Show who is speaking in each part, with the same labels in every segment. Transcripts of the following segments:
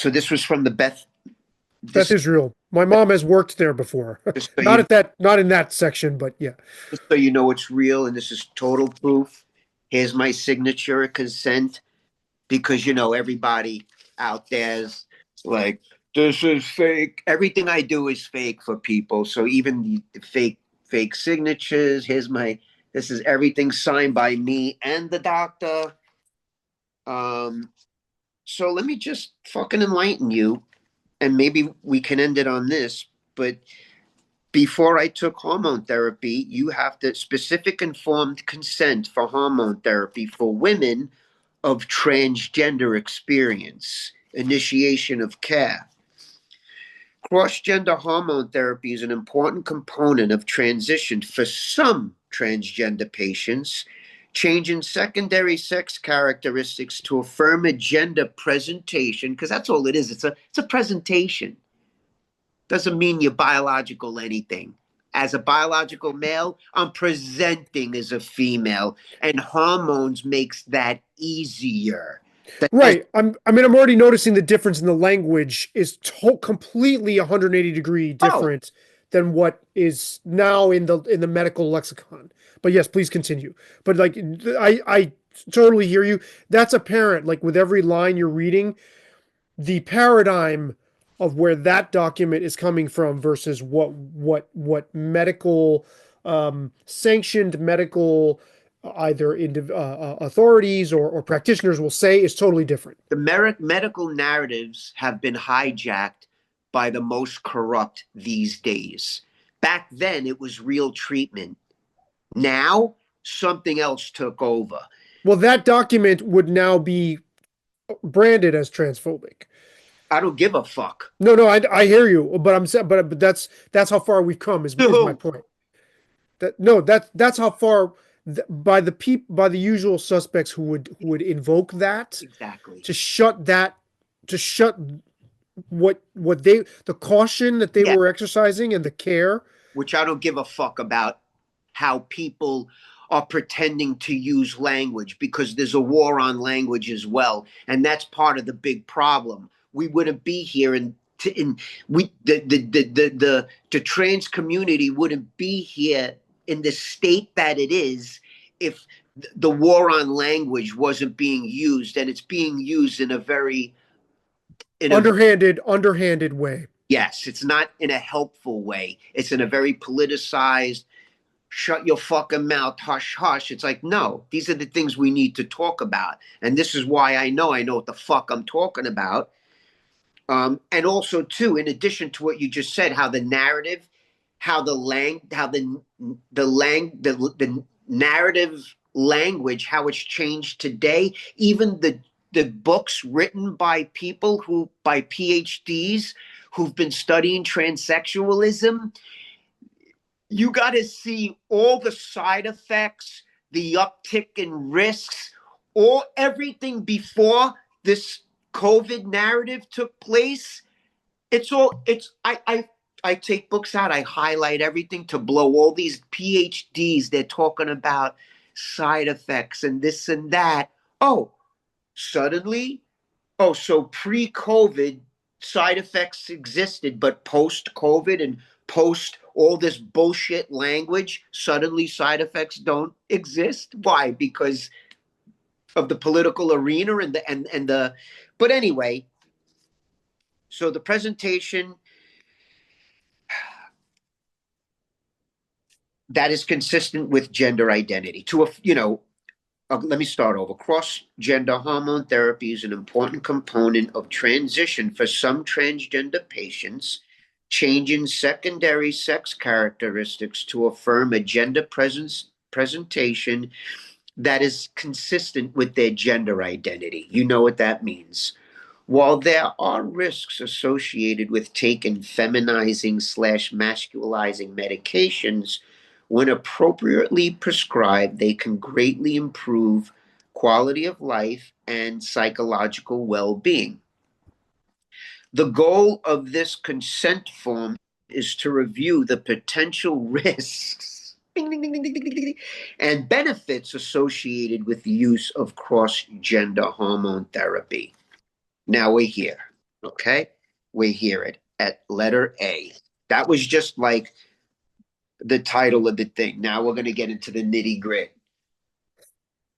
Speaker 1: So this was from the Beth.
Speaker 2: Beth
Speaker 1: This
Speaker 2: Israel. My mom has worked there before.
Speaker 1: just so
Speaker 2: Not
Speaker 1: you
Speaker 2: at that, not in that section, but yeah.
Speaker 1: just so you know it's real, and this is total proof. Here's my signature of consent because everybody out there's like this is fake. Everything I do is fake for people. So even the fake signatures. Here's my. This is everything signed by me and the doctor. Um, so let me just fucking enlighten you, and maybe we can end it on this. But before I took hormone therapy, you have to specific informed consent for hormone therapy for women of transgender experience, initiation of care. Cross-gender hormone therapy is an important component of transition for some transgender patients, changing secondary sex characteristics to affirm a gender presentation, because that's all it is. It's a presentation. Doesn't mean you're biological anything. As a biological male, I'm presenting as a female, and hormones makes that easier. That does.
Speaker 2: Right. I'm already noticing the difference in the language is completely 180-degree
Speaker 1: Oh,
Speaker 2: different than what is now in the medical lexicon. But yes, please continue. But like I totally hear you. That's apparent. Like with every line you're reading, the paradigm of where that document is coming from versus what medical sanctioned medical either authorities or practitioners will say is totally different.
Speaker 1: The medical narratives have been hijacked by the most corrupt these days. Back then, it was real treatment. Now, something else took over.
Speaker 2: Well, that document would now be branded as transphobic.
Speaker 1: I don't give a fuck.
Speaker 2: No, no, I hear you, but I'm saying, but that's how far we've come. Is my
Speaker 1: No,
Speaker 2: point. That no, that's how far by the usual suspects who would invoke that
Speaker 1: exactly.
Speaker 2: to shut that to shut what they the caution that they
Speaker 1: Yeah,
Speaker 2: were exercising and the care.
Speaker 1: which I don't give a fuck about how people are pretending to use language because there's a war on language as well, and that's part of the big problem. We wouldn't be here, and we the trans community wouldn't be here in the state that it is if the war on language wasn't being used, and it's being used in a very in a
Speaker 2: Underhanded way.
Speaker 1: yes, it's not in a helpful way. It's in a very politicized, shut your fucking mouth, hush, hush. It's like, no, these are the things we need to talk about. And this is why I know what the fuck I'm talking about. And also, too, in addition to what you just said, how the narrative, how the lang, how the lang, the narrative language, how it's changed today, even the books written by people by PhDs who've been studying transsexualism, you got to see all the side effects, the uptick in risks, all everything before this COVID narrative took place. I take books out, I highlight everything to blow all these PhDs. They're talking about side effects and this and that. Oh, suddenly, oh, so pre-COVID side effects existed, but post-COVID and post all this bullshit language, suddenly side effects don't exist. Why? Because of the political arena and the. But anyway, so the presentation that is consistent with gender identity to let me start over. Cross gender hormone therapy is an important component of transition for some transgender patients, changing secondary sex characteristics to affirm a gender presentation that is consistent with their gender identity. You know what that means. While there are risks associated with taking feminizing/slash masculizing medications, when appropriately prescribed, they can greatly improve quality of life and psychological well being. The goal of this consent form is to review the potential risks and benefits associated with the use of cross gender hormone therapy. Now we're here. Okay, we hear it at letter A. That was just like the title of the thing. Now we're going to get into the nitty grit.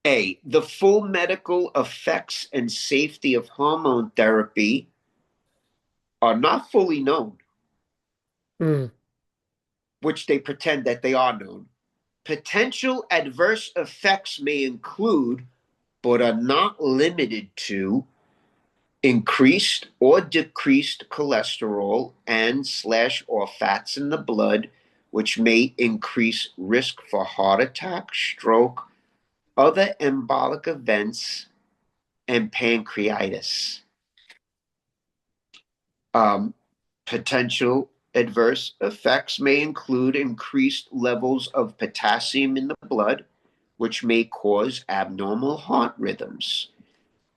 Speaker 1: A, the full medical effects and safety of hormone therapy are not fully known,
Speaker 2: Mm.
Speaker 1: which they pretend that they are known. Potential adverse effects may include, but are not limited to, increased or decreased cholesterol and slash or fats in the blood, which may increase risk for heart attack, stroke, other embolic events, and pancreatitis. Um, Potential adverse effects may include increased levels of potassium in the blood, which may cause abnormal heart rhythms.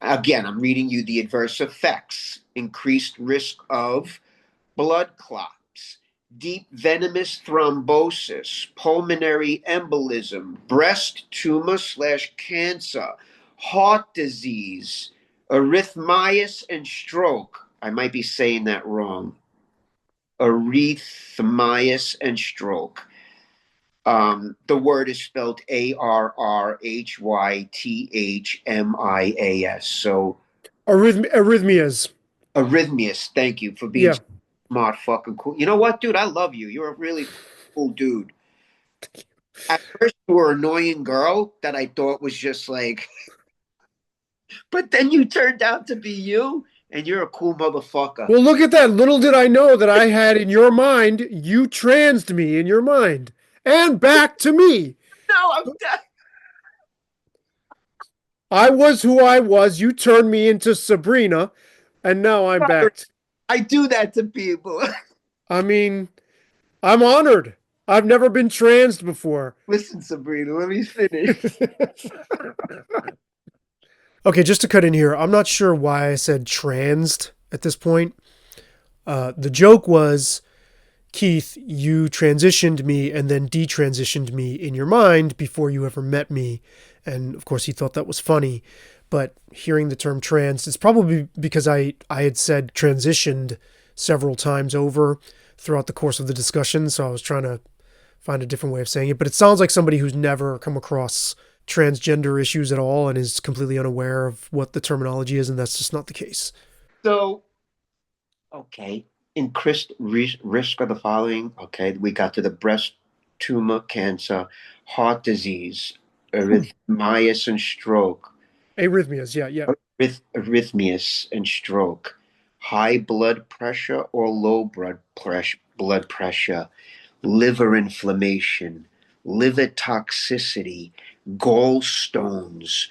Speaker 1: Again, I'm reading you the adverse effects: increased risk of blood clots, deep venomous thrombosis, pulmonary embolism, breast tumor slash cancer, heart disease, arrhythmias, and stroke. I might be saying that wrong. Arrhythmias and stroke. The word is spelled Arrhythmias. So
Speaker 2: Arrhythmias.
Speaker 1: arrhythmias. Thank you for being
Speaker 2: Yeah.
Speaker 1: smart, fucking cool. You know what, dude? I love you. You're a really cool dude. At first, you were an annoying girl that I thought was just like, but then you turned out to be you, and you're a cool motherfucker.
Speaker 2: Well, look at that. Little did I know that I had in your mind, you transed me in your mind. And back to me.
Speaker 1: No, I'm done.
Speaker 2: I was who I was. You turned me into Sabrina, and now I'm back.
Speaker 1: I do that to people.
Speaker 2: I mean, I'm honored. I've never been transed before.
Speaker 1: Listen, Sabrina, let me finish.
Speaker 2: Okay, just to cut in here, I'm not sure why I said transed at this point. The joke was, Keith, you transitioned me and then detransitioned me in your mind before you ever met me. And of course, he thought that was funny. But hearing the term trans, it's probably because I had said transitioned several times over throughout the course of the discussion. So I was trying to find a different way of saying it. But it sounds like somebody who's never come across transgender issues at all and is completely unaware of what the terminology is. And that's just not the case.
Speaker 1: So, okay, increased risk of the following. Okay, we got to the breast tumor, cancer, heart disease, arrhythmias and stroke,
Speaker 2: Arrhythmias, yeah, yeah.
Speaker 1: arrhythmias and stroke, high blood pressure or low blood pressure, liver inflammation, liver toxicity, gallstones.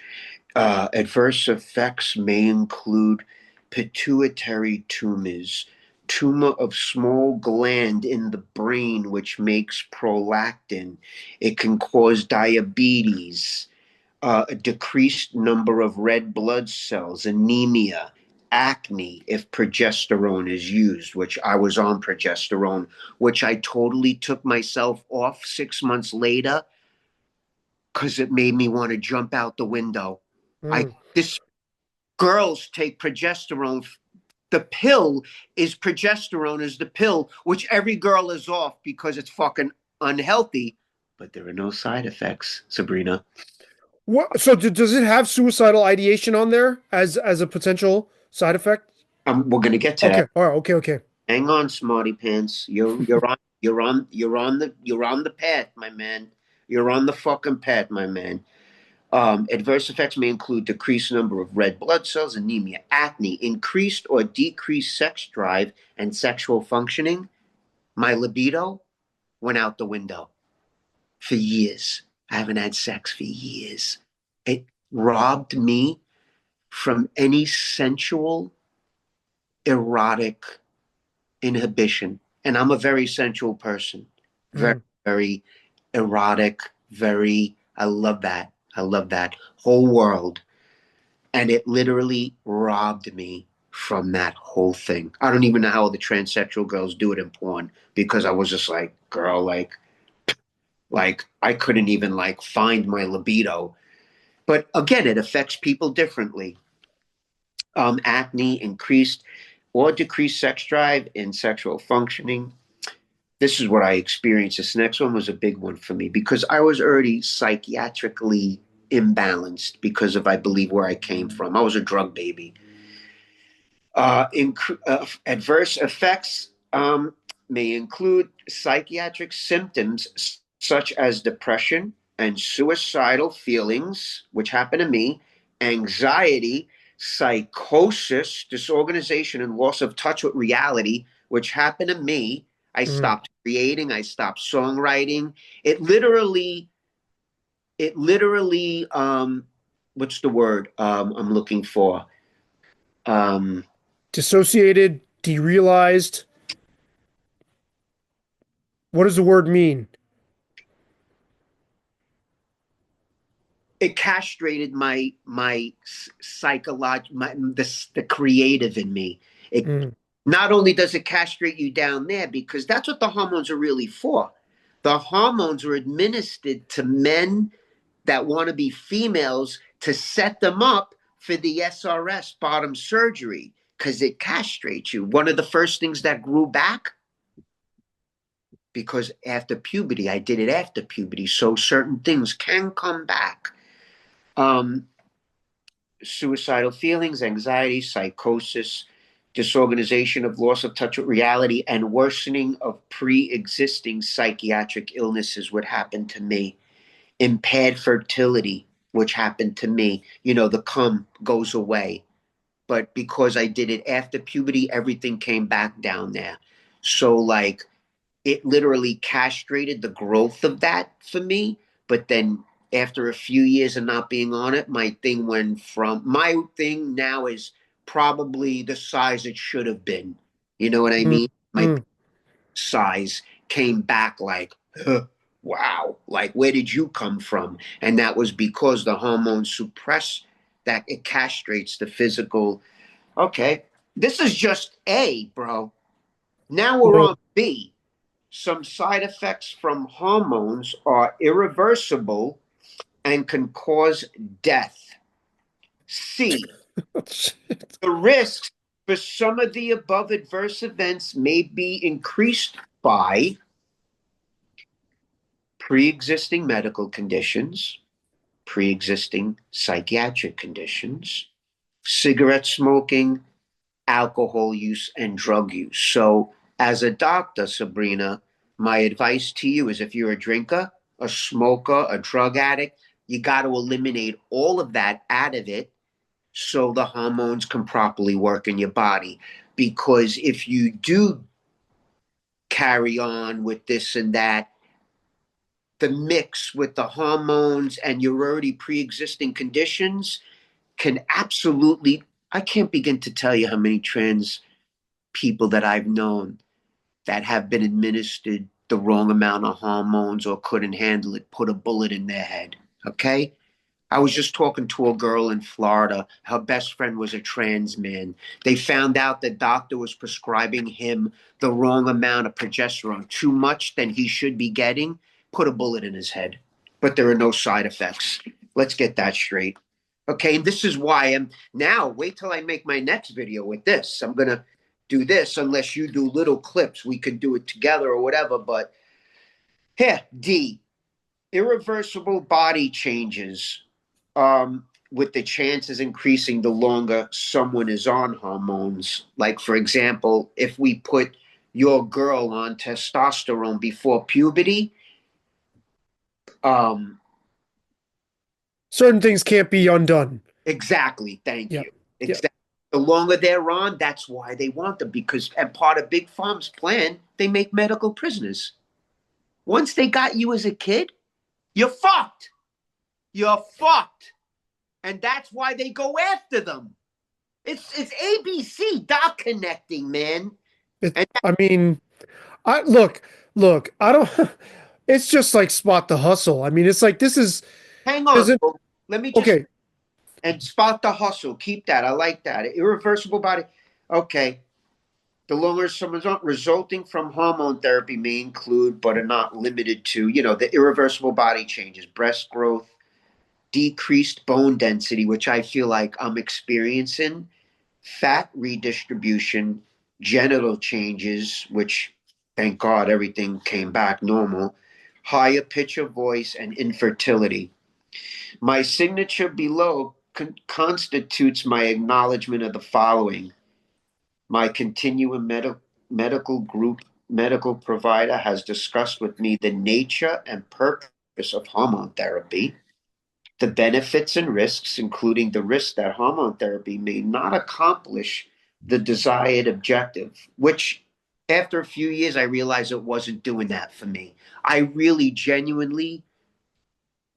Speaker 1: Adverse effects may include pituitary tumors, tumor of small gland in the brain which makes prolactin. It can cause diabetes, a decreased number of red blood cells, anemia, acne if progesterone is used, which I was on progesterone, which I totally took myself off 6 months later because it made me want to jump out the window. I
Speaker 2: Mm.
Speaker 1: this girls take progesterone. The pill is progesterone is the pill, which every girl is off because it's fucking unhealthy. But there are no side effects, Sabrina.
Speaker 2: What? So does it have suicidal ideation on there as a potential side effect?
Speaker 1: We're gonna get to
Speaker 2: Okay.
Speaker 1: that.
Speaker 2: All right. Okay. Okay.
Speaker 1: Hang on, smarty pants. You're on the path, my man. You're on the fucking path, my man. Adverse effects may include decreased number of red blood cells, anemia, acne, increased or decreased sex drive and sexual functioning. My libido went out the window for years. I haven't had sex for years. It robbed me from any sensual, erotic inhibition. And I'm a very sensual person, very,
Speaker 2: Mm.
Speaker 1: very erotic, very, I love that. I love that whole world. And it literally robbed me from that whole thing. I don't even know how the transsexual girls do it in porn because I was just like, girl, like I couldn't even like find my libido. But again, it affects people differently. Acne increased. or decreased sex drive and sexual functioning. This is what I experienced. This next one was a big one for me because I was already psychiatrically imbalanced because of, I believe, where I came from. I was a drug baby. Adverse effects may include psychiatric symptoms such as depression and suicidal feelings, which happened to me, anxiety, psychosis, disorganization, and loss of touch with reality, which happened to me. I
Speaker 2: Mm.
Speaker 1: stopped creating, I stopped songwriting. It literally, what's the word I'm looking for? Um,
Speaker 2: Dissociated, derealized. What does the word mean?
Speaker 1: it castrated my psychological the creative in me. It
Speaker 2: Mm.
Speaker 1: not only does it castrate you down there because that's what the hormones are really for. The hormones are administered to men that want to be females to set them up for the SRS bottom surgery because it castrates you. One of the first things that grew back because after puberty, I did it after puberty, so certain things can come back. Um, Suicidal feelings, anxiety, psychosis, disorganization of loss of touch with reality, and worsening of pre existing psychiatric illnesses would happen to me. Impaired fertility, which happened to me. The cum goes away. But because I did it after puberty, everything came back down there. So, like, it literally castrated the growth of that for me. But then after a few years of not being on it, my thing now is probably the size it should have been. You know what I
Speaker 2: Mm.
Speaker 1: mean? My
Speaker 2: Mm.
Speaker 1: size came back like, huh, wow, like where did you come from? And that was because the hormones suppress that, it castrates the physical. Okay, this is just A, bro. Now we're
Speaker 2: Well,
Speaker 1: on B. Some side effects from hormones are irreversible and can cause death. C.
Speaker 2: shit.
Speaker 1: The risks for some of the above adverse events may be increased by pre existing medical conditions, pre existing psychiatric conditions, cigarette smoking, alcohol use, and drug use. So, as a doctor, Sabrina, my advice to you is if you're a drinker, a smoker, a drug addict, you got to eliminate all of that out of it so the hormones can properly work in your body. Because if you do carry on with this and that, the mix with the hormones and your already pre existing conditions can absolutely, I can't begin to tell you how many trans people that I've known that have been administered the wrong amount of hormones or couldn't handle it, put a bullet in their head. Okay? I was just talking to a girl in Florida. Her best friend was a trans man. They found out the doctor was prescribing him the wrong amount of progesterone, too much than he should be getting. Put a bullet in his head. But there are no side effects. Let's get that straight. Okay, and this is why I'm now. Wait till I make my next video with this. I'm gonna do this unless you do little clips. We could do it together or whatever. But here, D, irreversible body changes with the chances increasing the longer someone is on hormones. Like, for example, if we put your girl on testosterone before puberty, um,
Speaker 2: Certain things can't be undone.
Speaker 1: exactly, thank
Speaker 2: Yep.
Speaker 1: you.
Speaker 2: Yep.
Speaker 1: Exactly. The longer they're on, that's why they want them because, and part of Big Farm's plan, they make medical prisoners. Once they got you as a kid, you're fucked. You're fucked. And that's why they go after them. It's ABC dot connecting, man. And
Speaker 2: I mean, I look, I don't it's just like spot the hustle. I mean, it's like this is
Speaker 1: hang on,
Speaker 2: isn't
Speaker 1: bro. Let me just
Speaker 2: okay.
Speaker 1: and spot the hustle. Keep that. I like that. Irreversible body. Okay. The longer someone's on, resulting from hormone therapy may include, but are not limited to, the irreversible body changes, breast growth, decreased bone density, which I feel like I'm experiencing. fat redistribution, genital changes, which thank God everything came back normal, higher pitch of voice, and infertility. My signature below constitutes my acknowledgement of the following. My continuing medical group medical provider has discussed with me the nature and purpose of hormone therapy, the benefits and risks, including the risk that hormone therapy may not accomplish the desired objective, which after a few years, I realized it wasn't doing that for me. I really genuinely,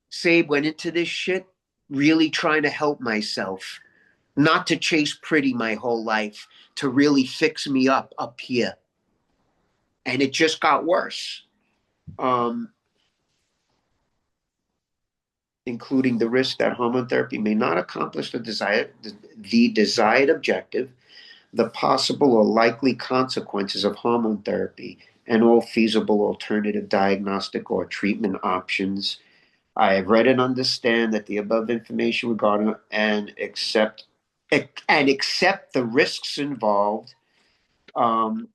Speaker 1: Sabe, went into this shit really trying to help myself, not to chase pretty my whole life, to really fix me up here. And it just got worse. Um, including the risk that hormone therapy may not accomplish the desired objective, the possible or likely consequences of hormone therapy, and all feasible alternative diagnostic or treatment options. I have read and understand that the above information regarding and accept the risks involved. Um,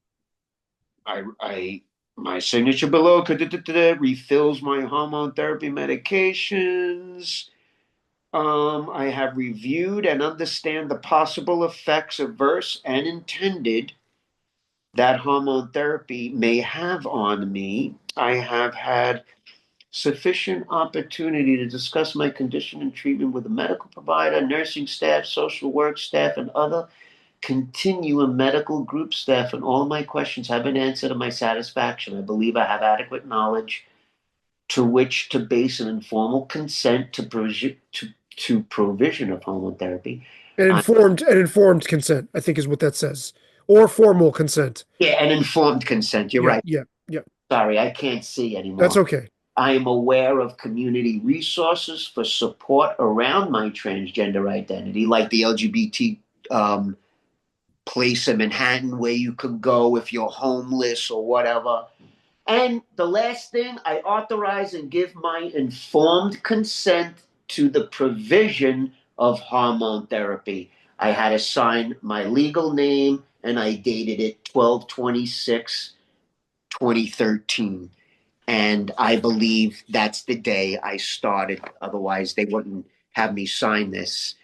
Speaker 1: I my signature below refills my hormone therapy medications. I have reviewed and understand the possible effects, adverse and intended, that hormone therapy may have on me. I have had sufficient opportunity to discuss my condition and treatment with a medical provider, nursing staff, social work staff, and other continuum medical group staff, and all my questions have been answered to my satisfaction. I believe I have adequate knowledge to which to base an informal consent to provision of hormone therapy. Uh,
Speaker 2: And informed consent, I think is what that says. Or formal consent.
Speaker 1: yeah, and informed consent. You're
Speaker 2: Yeah,
Speaker 1: right.
Speaker 2: yeah, yeah.
Speaker 1: Sorry, I can't see
Speaker 2: That's
Speaker 1: anymore.
Speaker 2: okay.
Speaker 1: I am aware of community resources for support around my transgender identity, like the LGBT place in Manhattan where you could go if you're homeless or whatever. And the last thing, I authorize and give my informed consent to the provision of hormone therapy. I had to sign my legal name and I dated it 12/26/2013. And I believe that's the day I started. Otherwise, they wouldn't have me sign this.